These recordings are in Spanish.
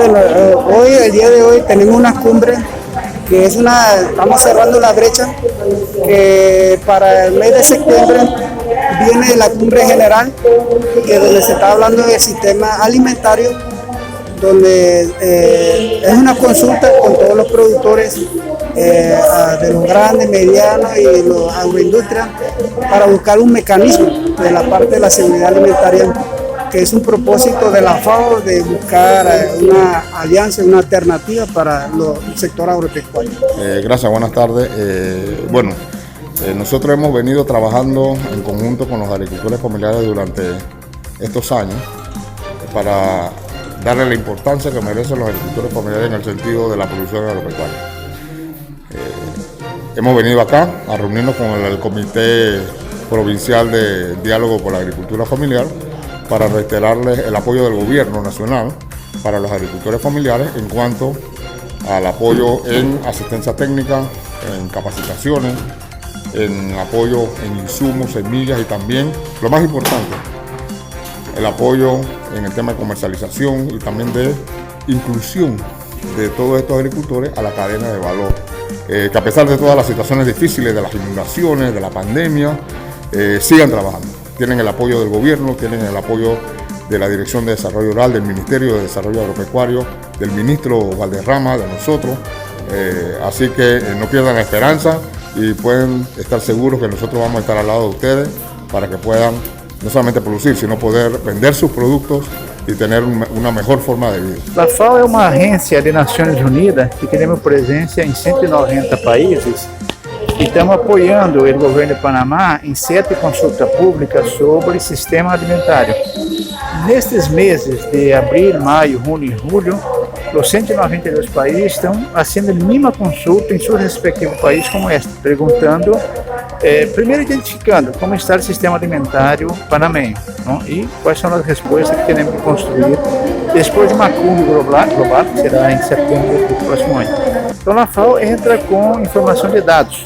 Bueno, el día de hoy tenemos una cumbre que estamos cerrando la brecha, que para el mes de septiembre viene la cumbre general, que donde se está hablando del sistema alimentario, donde es una consulta con todos los productores de los grandes, medianos y los agroindustrias para buscar un mecanismo de la parte de la seguridad alimentaria, que es un propósito de la FAO de buscar una alianza, una alternativa para el sector agropecuario. Gracias, buenas tardes. Nosotros hemos venido trabajando en conjunto con los agricultores familiares durante estos años para darle la importancia que merecen los agricultores familiares en el sentido de la producción agropecuaria. Hemos venido acá a reunirnos con el Comité Provincial de Diálogo por la Agricultura Familiar para reiterarles el apoyo del gobierno nacional para los agricultores familiares en cuanto al apoyo en asistencia técnica, en capacitaciones, en apoyo en insumos, semillas y también, lo más importante, el apoyo en el tema de comercialización y también de inclusión de todos estos agricultores a la cadena de valor. Que a pesar de todas las situaciones difíciles, de las inundaciones, de la pandemia, sigan trabajando. Tienen el apoyo del gobierno, tienen el apoyo de la Dirección de Desarrollo Rural, del Ministerio de Desarrollo Agropecuario, del ministro Valderrama, de nosotros. Así que no pierdan la esperanza y pueden estar seguros que nosotros vamos a estar al lado de ustedes para que puedan no solamente producir, sino poder vender sus productos e ter uma melhor forma de vida. A FAO é uma agência de Nações Unidas que temos presença em 190 países e estamos apoiando o governo de Panamá em 7 consultas públicas sobre sistema alimentário. Nestes meses de abril, maio, junho e julho, os 192 países estão fazendo a mesma consulta em seu respectivo país como esta, perguntando, primeiro identificando como está o sistema alimentário panameño, não? E quais são as respostas que temos que construir depois de uma cumbre global, que será em setembro do próximo ano. Então a FAO entra com informação de dados,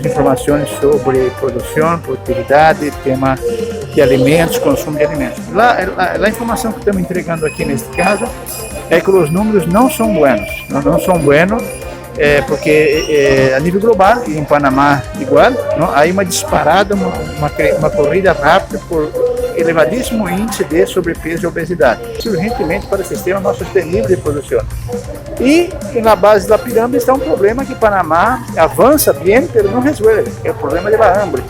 informações sobre produção, produtividade, tema de alimentos, consumo de alimentos. A informação que estamos entregando aqui neste caso é que os números não são buenos, porque a nível global e em Panamá igual, não, há uma disparada, uma corrida rápida por elevadíssimo índice de sobrepeso e obesidade, urgentemente para o sistema não sustentável de produção. E na base da pirâmide está um problema que Panamá avança bem, mas não resolve, é o problema da hambre.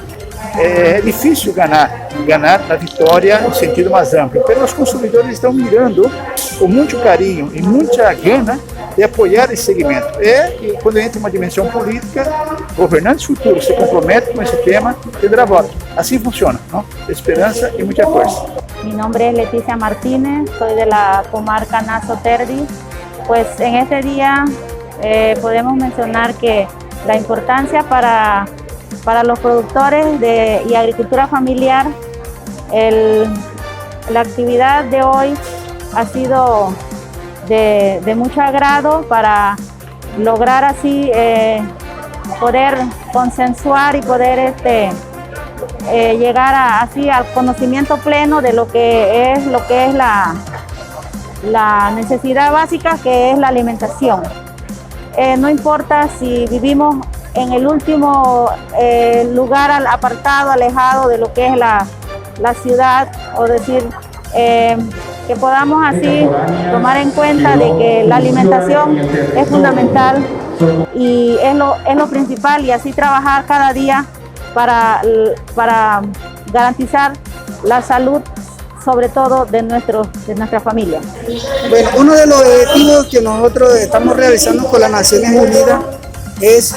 É difícil ganhar a vitória no sentido mais amplo, mas os consumidores estão mirando com muito carinho e muita gana de apoiar esse segmento. E quando entra uma dimensão política, governantes futuros se comprometem com esse tema, terá voto. Assim funciona, não? Esperança e muita força. Mi nombre es Leticia Martínez, soy de la comarca Naso Terdi. Pues en este día podemos mencionar que la importancia para los productores y agricultura familiar, la actividad de hoy ha sido de mucho agrado para lograr así poder consensuar y poder llegar así al conocimiento pleno de lo que es la necesidad básica, que es la alimentación. No importa si vivimos en el último lugar apartado, alejado de lo que es la ciudad, o decir que podamos así tomar en cuenta de que la alimentación es fundamental y es lo principal, y así trabajar cada día para garantizar la salud, sobre todo de nuestra familia. Bueno, uno de los objetivos que nosotros estamos realizando con las Naciones Unidas es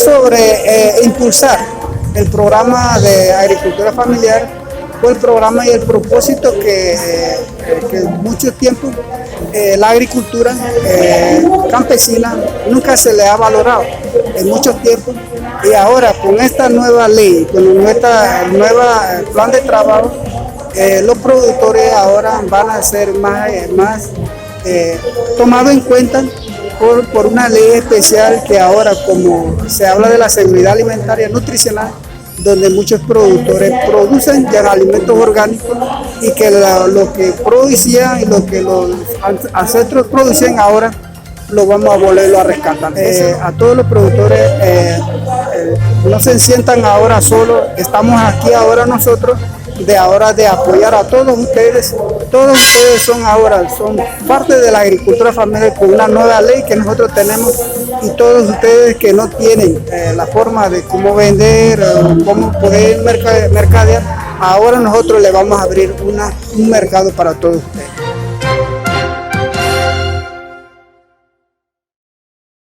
sobre impulsar el programa de agricultura familiar, con el programa y el propósito que mucho tiempo la agricultura campesina nunca se le ha valorado en mucho tiempo, y ahora con esta nueva ley, con nuestra nueva plan de trabajo, los productores ahora van a ser más tomados en cuenta por una ley especial que ahora, como se habla de la seguridad alimentaria nutricional, donde muchos productores producen ya alimentos orgánicos y que lo que producían y lo que los ancestros producían ahora lo vamos a volverlo a rescatar. A todos los productores no se sientan ahora solos, estamos aquí ahora nosotros de apoyar a todos ustedes son parte de la agricultura familiar con una nueva ley que nosotros tenemos y todos ustedes que no tienen la forma de cómo vender o cómo poder mercadear, ahora nosotros le vamos a abrir un mercado para todos ustedes.